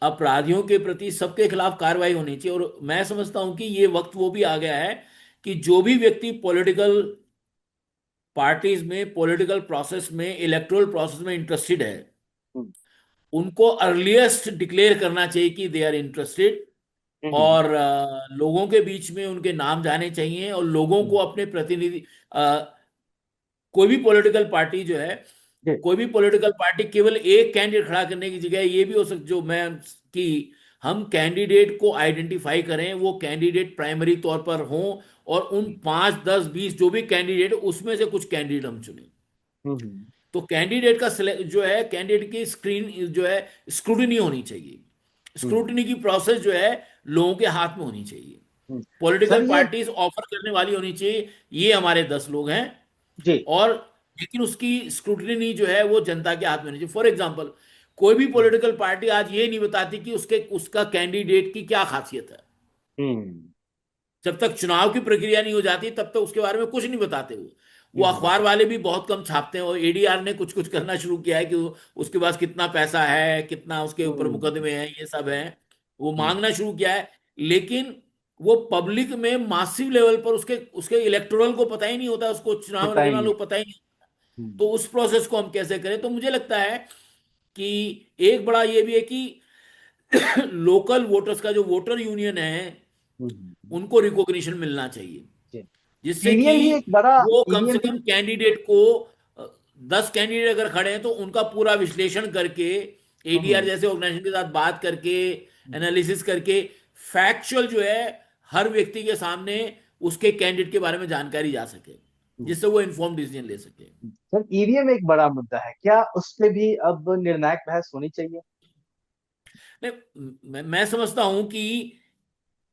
अपराधियों के प्रति सबके खिलाफ कार्रवाई होनी चाहिए। और मैं समझता हूं कि ये वक्त वो भी आ गया है कि जो भी व्यक्ति पॉलिटिकल पार्टीज में, पॉलिटिकल प्रोसेस में, इलेक्टोरल प्रोसेस में इंटरेस्टेड है, हम्म। उनको अर्लीस्ट डिक्लेयर करना चाहिए कि दे आर इंटरेस्टेड। हम्म। और लोगों के बीच में उनके नाम जाने चाहिए और लोगों को अपने प्रतिनिधि, कोई भी पॉलिटिकल पार्टी जो है, जी। कोई भी पॉलिटिकल पार्टी केवल एक कैंडिडेट खड़ा करने की जगह ये भी हो सकता, जो मैं, कि हम कैंडिडेट को आइडेंटिफाई करें, वो कैंडिडेट प्राइमरी तौर पर हों, और उन 5, 10, 20 जो भी कैंडिडेट, उसमें से कुछ कैंडिडेट हम चुनें। हम्म। तो कैंडिडेट का जो है, कैंडिडेट की स्क्रीन जो है, स्क्रूटिनी होनी चाहिए। हम्म। स्क्रूटिनी की प्रोसेस जो है लोगों के हाथ में होनी चाहिए। हम्म। सर, पॉलिटिकल ये। पार्टीज ऑफर करने वाली होनी चाहिए, ये हमारे 10 लोग हैं। जी। और लेकिन उसकी स्क्रूटिनी जो है वो जनता के हाथ में होनी चाहिए। फॉर एग्जाम्पल, कोई भी हम्म। पॉलिटिकल पार्टी आज ये नहीं बताती कि उसका कैंडिडेट की क्या खासियत है। हम्म। जब तक चुनाव की प्रक्रिया नहीं हो जाती तब तक उसके बारे में कुछ नहीं बताते वो हम्म। अखबार वाले भी बहुत कम छापते हैं। और एडीआर ने कुछ कुछ करना शुरू किया है कि उसके पास कितना पैसा है, कितना उसके ऊपर हम्म। मुकदमे हैं, ये सब है, वो हम्म। मांगना शुरू किया है। लेकिन वो पब्लिक में मासिव लेवल पर उसके उसके इलेक्टोरल को पता ही नहीं होता, उसको चुनाव पता ही लड़ना नहीं। लोग पता ही नहीं। तो हम्म। उस प्रोसेस को हम कैसे करें? तो मुझे लगता है कि एक बड़ा ये भी है कि लोकल वोटर्स का जो वोटर यूनियन है, हम्म। उनको रिकॉग्निशन मिलना चाहिए, जी। जिससे कि ईवीएम भी एक बड़ा। वो कम से ईवीएम भी। कम कैंडिडेट को, 10 कैंडिडेट अगर खड़े हैं तो उनका पूरा विश्लेषण करके, एडीआर हम्म। जैसे ऑर्गेनाइजेशन के साथ बात करके, एनालिसिस करके, फैक्चुअल जो है हर व्यक्ति के सामने उसके कैंडिडेट के बारे में जानकारी जा सके, हम्म। जिससे वो इन्फॉर्म डिसीजन ले सके। सर, ईवीएम एक बड़ा मुद्दा है, क्या उस पे भी अब निर्णायक बहस होनी चाहिए? नहीं, मैं समझता हूं कि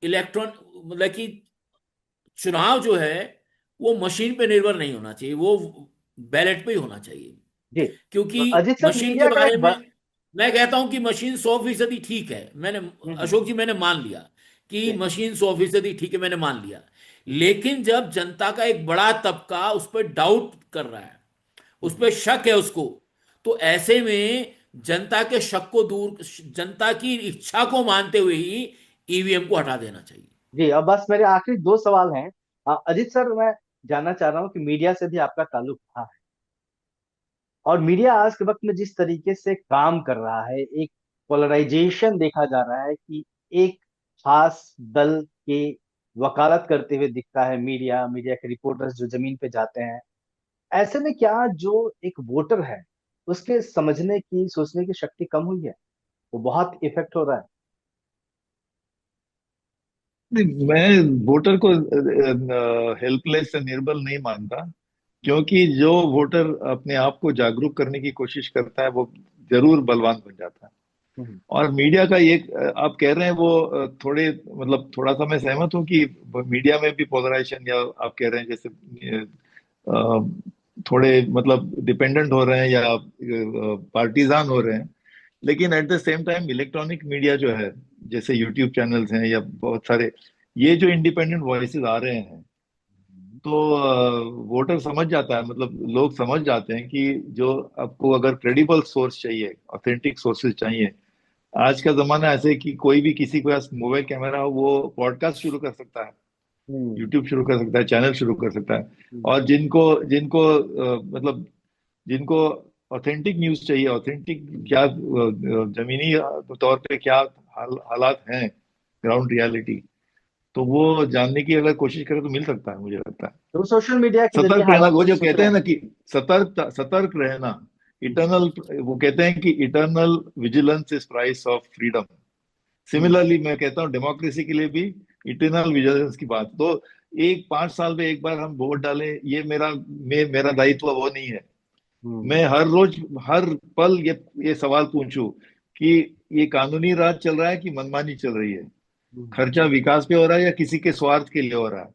इलेक्ट्रॉन मतलब कि चुनाव जो है वो मशीन पे निर्भर नहीं होना चाहिए, वो बैलेट पे ही होना चाहिए। जी। क्योंकि अजीत सर, मशीन के मीडिया का बारे एक में मैं कहता हूं कि मशीन 100% ठीक है। मैंने, हम्म, अशोक जी, मैंने मान लिया कि जी। मशीन 100% ठीक है, मैंने मान लिया। लेकिन जब जनता का एक बड़ा तबका उस पर डाउट कर रहा है, उस हम्म, पर शक है उसको, तो ऐसे में जनता के शक को दूर, जनता की इच्छा को मानते हुए ही ईवीएम को हटा देना चाहिए। जी। अब बस मेरे आखिरी दो सवाल हैं। अजीत सर, मैं जानना चाह रहा हूँ कि मीडिया से भी आपका ताल्लुक रहा है, और मीडिया आज के वक्त में जिस तरीके से काम कर रहा है, एक पोलराइजेशन देखा जा रहा है कि एक खास दल के वकालत करते हुए दिखता है मीडिया, मीडिया के रिपोर्टर्स जो जमीन पे जाते हैं। ऐसे में क्या जो एक वोटर है उसके समझने की, सोचने की शक्ति कम हुई है? वो बहुत इफेक्ट हो रहा है। नहीं, मैं वोटर को हेल्पलेस से निर्बल नहीं मानता, क्योंकि जो वोटर अपने आप को जागरूक करने की कोशिश करता है वो जरूर बलवान बन जाता है। हम्म, और मीडिया का एक आप कह रहे हैं वो थोड़े मतलब थोड़ा सा मैं सहमत हूँ कि मीडिया में भी पोलराइजेशन, या आप कह रहे हैं जैसे थोड़े मतलब डिपेंडेंट हो रहे हैं या पार्टीजान हो रहे हैं। लेकिन at the same time electronic media जो है, जैसे यूट्यूब चैनल्स हैं या बहुत सारे, ये जो इंडिपेंडेंट वॉइसेस आ रहे हैं, तो वोटर समझ जाता है, मतलब लोग समझ जाते हैं कि जो आपको अगर क्रेडिबल सोर्स चाहिए, ऑथेंटिक सोर्सेज चाहिए। आज का जमाना ऐसे है कि कोई भी किसी के पास मोबाइल कैमरा हो वो पॉडकास्ट शुरू कर सकता है, हम्म, यूट्यूब शुरू कर सकता है, चैनल शुरू कर सकता है। हम्म, और जिनको जिनको मतलब जिनको ऑथेंटिक न्यूज चाहिए, ऑथेंटिक क्या जमीनी तौर पे क्या हालात हैं, ग्राउंड रियलिटी, तो वो जानने की अगर कोशिश करें तो मिल सकता है, मुझे लगता है। तो सोशल मीडिया के जरिए सतर्क रहना, हालात वो को जो सुन कहते रहे हैं हैं। ना कि सतर्क सतर्क रहना, इटर्नल, वो कहते हैं कि eternal vigilance is price of freedom. Hmm, similarly मैं कहता हूँ डेमोक्रेसी के लिए भी इटर्नल विजिलेंस की बात, तो एक 5 साल में एक बार हम वोट डालें, ये मेरा दायित्व वो नहीं है। हम्म, मैं हर रोज, हर पल ये सवाल पूछूं कि ये कानूनी राज चल रहा है कि मनमानी चल रही है, हम्म, खर्चा विकास पे हो रहा है या किसी के स्वार्थ के लिए हो रहा है,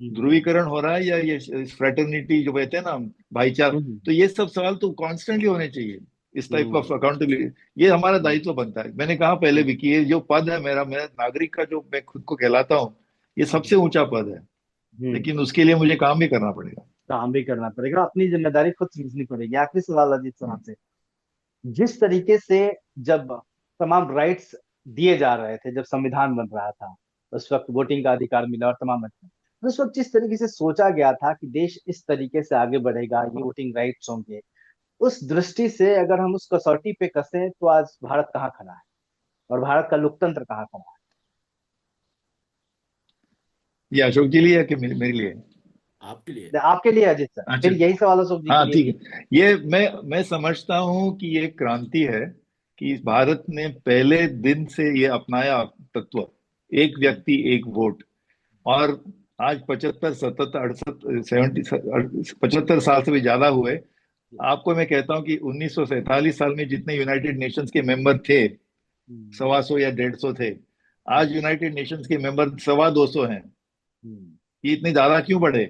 हम्म, ध्रुवीकरण हो रहा है या ये फ्रेटर्निटी जो कहते हैं ना, भाईचारा। हम्म, तो ये सब सवाल तो कॉन्स्टेंटली होने चाहिए। इस टाइप हम्म, ऑफ अकाउंटेबिलिटी, ये हमारा हम्म, दायित्व बनता है। मैंने कहा पहले भी कि ये जो पद है मेरा, मैं नागरिक का जो मैं खुद को कहलाता हूँ, ये हम्म, सबसे ऊंचा पद है। हम्म। लेकिन उसके लिए मुझे काम भी करना पड़ेगा। काम भी करना पड़ेगा, अपनी जिम्मेदारी खुद समझनी पड़ेगी। आखिरी सवाल अजीत साहब से, जिस तरीके से जब तमाम राइट्स दिए जा रहे थे, जब संविधान बन रहा था, उस वक्त वोटिंग का अधिकार मिला और तमाम अधिकार, तो उस वक्त जिस तरीके से सोचा गया था कि देश इस तरीके से आगे बढ़ेगा, ये वोटिंग राइट्स होंगे, उस दृष्टि से अगर हम उस कसौटी पे कसें तो आज भारत कहाँ खड़ा है, और भारत का लोकतंत्र कहाँ खड़ा ये अशोक जी लिए है कि मेरे लिए? आपके लिए। है? आपके लिए अजीत सर, अच्छा। फिर यही सवाल अशोक जी के हाँ लिए ठीक भी। है, ये मैं समझता हूँ कि ये क्रांति है कि भारत ने पहले दिन से ये अपनाया तत्व, एक हम्म, व्यक्ति एक वोट। और आज 75 77 68 70 75 साल से भी ज्यादा हुए। आपको मैं कहता हूँ कि 1947 साल में जितने यूनाइटेड नेशंस के मेंबर थे, हम्म, 125 या 150 थे, हम्म, आज यूनाइटेड नेशंस के मेंबर 225 हैं। हम्म, ये इतने ज्यादा क्यों बढ़े?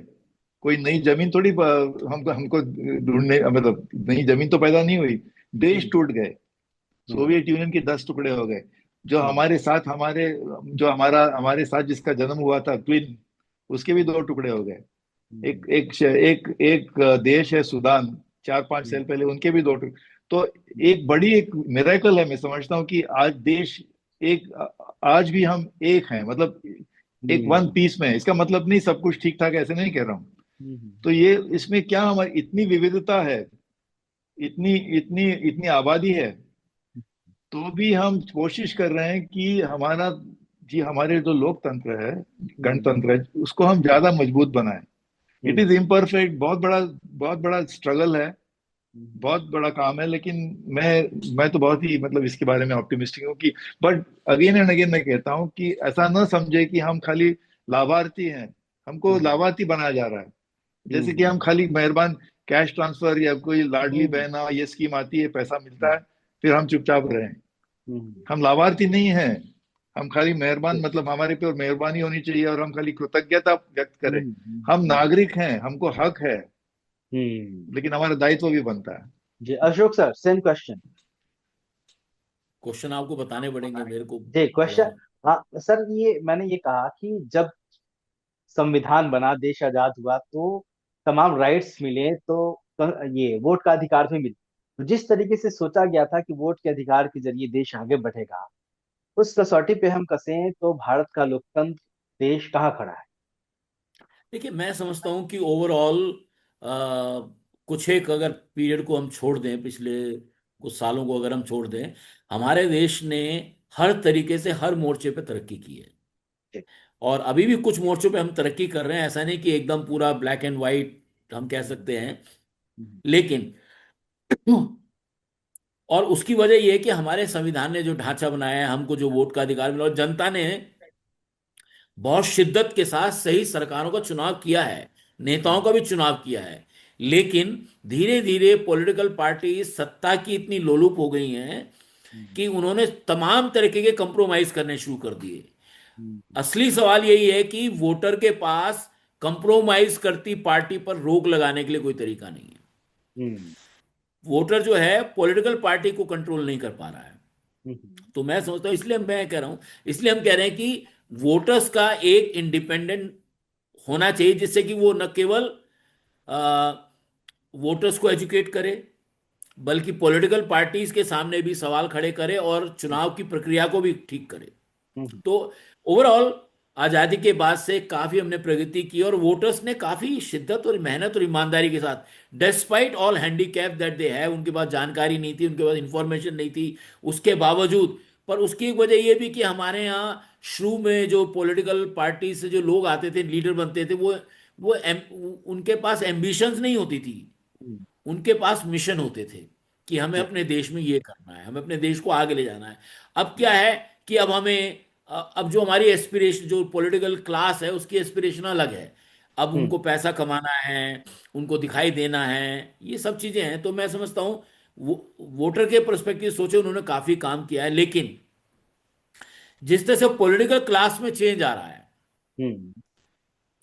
कोई नई जमीन थोड़ी हमको हमको ढूंढने, मतलब नई जमीन तो पैदा नहीं हुई। देश हम्म, टूट गए, हम्म, सोवियत यूनियन के 10 टुकड़े हो गए। जो हम्म, हमारे साथ हमारे जो हमारा हमारे साथ जिसका जन्म हुआ था, ट्विन, उसके भी 2 टुकड़े हो गए। हम्म, एक देश है सूडान, 4 5 साल हम्म, पहले उनके भी 2 टुकड़े। तो एक बड़ी एक मिरेकल है, मैं समझता हूँ कि आज देश एक, आज भी हम एक हैं, मतलब एक वन हम्म, पीस में है। इसका मतलब नहीं सब कुछ ठीक ठाक, ऐसे नहीं कह रहा हूँ। हम्म, तो ये इसमें क्या हमारी इतनी विविधता है, इतनी इतनी इतनी आबादी है, तो भी हम कोशिश कर रहे हैं कि हमारा, जी हमारे जो लोकतंत्र है, हम्म, गणतंत्र है, उसको हम ज्यादा मजबूत बनाएं। इट हम्म, इज इम्परफेक्ट, बहुत बड़ा स्ट्रगल है, हम्म, बहुत बड़ा काम है। लेकिन मैं तो बहुत ही मतलब इसके बारे में ऑप्टिमिस्टिक हूँ कि, बट अगेन एंड अगेन मैं कहता हूँ कि ऐसा ना समझे कि हम खाली लाभार्थी हैं। हमको हम्म, लाभार्थी बनाया जा रहा है, जैसे कि हम्म, हम खाली मेहरबान कैश ट्रांसफर या कोई लाडली हम्म, बहना ये स्कीम आती है, पैसा मिलता है, फिर हम चुपचाप रहें। हम लाभार्थी नहीं हैं। हम खाली मेहरबान, मतलब हमारे पे और मेहरबानी होनी चाहिए और हम खाली कृतज्ञता व्यक्त करें। हम हम्म, नागरिक हैं, हमको हक है, हम्म। लेकिन हमारा दायित्व भी बनता है। जी Ashok sir, same question. Question आपको बताने पड़ेंगे मेरे को जी थोड़ा। क्वेश्चन। हाँ सर, ये मैंने ये कहा कि जब संविधान बना, देश आजाद हुआ, तो तमाम राइट्स मिले, तो ये वोट का अधिकार भी मिला। तो जिस तरीके से सोचा गया था कि वोट के अधिकार के जरिए देश आगे बढ़ेगा, उस कसौटी पे हम कसें तो भारत का लोकतंत्र देश कहाँ खड़ा है? देखिए, मैं समझता हूँ कि ओवरऑल कुछ एक अगर पीरियड को हम छोड़ दें, पिछले कुछ सालों को अगर हम छोड़ दें, हमारे देश ने हर तरीके से हर मोर्चे पे तरक्की की है। जी। और अभी भी कुछ मोर्चों पे हम तरक्की कर रहे हैं, ऐसा नहीं कि एकदम पूरा ब्लैक एंड वाइट हम कह हम्म, सकते हैं। हम्म, लेकिन और उसकी वजह यह है कि हमारे संविधान ने जो ढांचा बनाया है, हमको जो वोट का अधिकार मिला, और जनता ने बहुत शिद्दत के साथ सही सरकारों का चुनाव किया है, नेताओं का भी चुनाव किया है। लेकिन धीरे धीरे पॉलिटिकल पार्टी सत्ता की इतनी लोलुप हो गई हैं हम्म, कि उन्होंने तमाम तरीके के कंप्रोमाइज करने शुरू कर दिए। हम्म, असली सवाल यही है कि वोटर के पास कंप्रोमाइज करती पार्टी पर रोक लगाने के लिए कोई तरीका नहीं है। हम्म, वोटर जो है पॉलिटिकल पार्टी को कंट्रोल नहीं कर पा रहा है। हम्म, तो मैं समझता हूँ, इसलिए मैं कह रहा हूं, इसलिए हम कह रहे हैं कि वोटर्स का एक इंडिपेंडेंट होना चाहिए, जिससे कि वो न केवल वोटर्स को एजुकेट करे, बल्कि पॉलिटिकल पार्टीज के सामने भी सवाल खड़े करे और चुनाव की प्रक्रिया को भी ठीक करे। हम्म, तो ओवरऑल आज़ादी के बाद से काफ़ी हमने प्रगति की, और वोटर्स ने काफ़ी शिद्दत और मेहनत और ईमानदारी के साथ, despite all handicap that they है, उनके पास जानकारी नहीं थी, उनके पास इंफॉर्मेशन नहीं थी, उसके बावजूद। पर उसकी एक वजह यह भी कि हमारे यहाँ शुरू में जो पॉलिटिकल पार्टी से जो लोग आते थे, लीडर बनते थे, वो उनके पास एम्बिशंस नहीं होती थी, हम्म, उनके पास मिशन होते थे कि हमें जी, अपने देश में ये करना है, हमें अपने देश को आगे ले जाना है। अब क्या है कि अब हमें अब जो हमारी एस्पिरेशन, जो पॉलिटिकल क्लास है, उसकी एस्पिरेशन अलग है। अब हम्म, उनको पैसा कमाना है, उनको दिखाई देना है, ये सब चीज़ें हैं। तो मैं समझता हूँ वोटर के पर्सपेक्टिव सोचे उन्होंने काफ़ी काम किया है। लेकिन जिस तरह से पॉलिटिकल क्लास में चेंज आ रहा है, हम्म,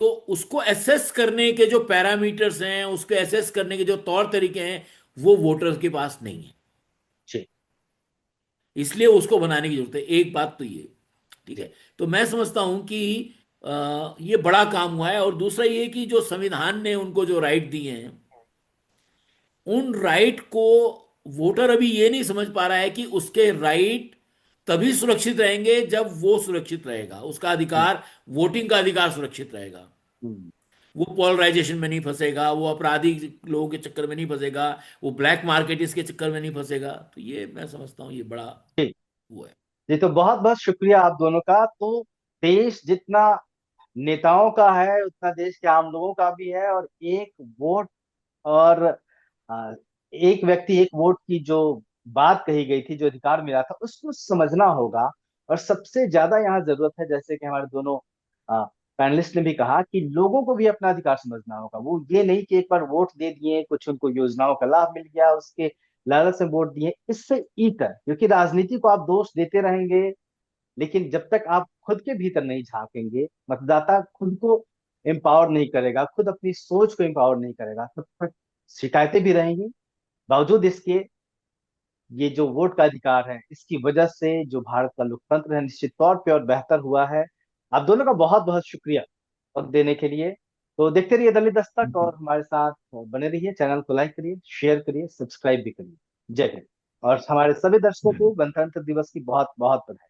तो उसको एसेस करने के जो पैरामीटर्स हैं, उसको एसेस करने के जो तौर तरीके हैं, वो वोटर्स के पास नहीं है। जी, इसलिए उसको बनाने की जरूरत है। एक बात तो ये, ठीक जी, है। तो मैं समझता हूं कि ये बड़ा काम हुआ है। और दूसरा ये कि जो संविधान ने उनको जो राइट दिए हैं, उन राइट को वोटर अभी ये नहीं समझ पा रहा है कि उसके राइट तभी सुरक्षित रहेंगे जब वो सुरक्षित रहेगा, उसका हम्म, अधिकार, वोटिंग का अधिकार सुरक्षित रहेगा। हम्म, वो पोलराइजेशन में नहीं फंसेगा, वो आपराधी लोगों के चक्कर में नहीं फंसेगा, वो ब्लैक मार्केट इसके चक्कर में नहीं फंसेगा। तो ये मैं समझता हूँ ये बड़ा जी। वो है। जी तो बहुत बहुत शुक्रिया आप दोनों का। तो देश जितना नेताओं का है, उतना देश के आम लोगों का भी है। और एक वोट, और आ, एक व्यक्ति एक वोट की जो बात कही गई थी, जो अधिकार मिला था, उसको समझना होगा। और सबसे ज्यादा यहाँ जरूरत है, जैसे कि हमारे दोनों पैनलिस्ट ने भी कहा, कि लोगों को भी अपना अधिकार समझना होगा। वो ये नहीं कि एक बार वोट दे दिए, कुछ उनको योजनाओं का लाभ मिल गया, उसके लालच से वोट दिए, इससे ईट है। क्योंकि राजनीति को आप दोष देते रहेंगे, लेकिन जब तक आप खुद के भीतर नहीं झांकेंगे, मतदाता खुद को एम्पावर नहीं करेगा, खुद अपनी सोच को एम्पावर नहीं करेगा, तब तक शिकायतें भी रहेंगी। बावजूद इसके, ये जो वोट का अधिकार है, इसकी वजह से जो भारत का लोकतंत्र है, निश्चित तौर पे और बेहतर हुआ है। आप दोनों का बहुत बहुत शुक्रिया वक्त देने के लिए। तो देखते रहिए दलित दस्तक, और हमारे साथ बने रहिए। चैनल को लाइक करिए, शेयर करिए, सब्सक्राइब भी करिए। जय हिंद। और हमारे सभी दर्शकों को गणतंत्र दिवस की बहुत बहुत बधाई।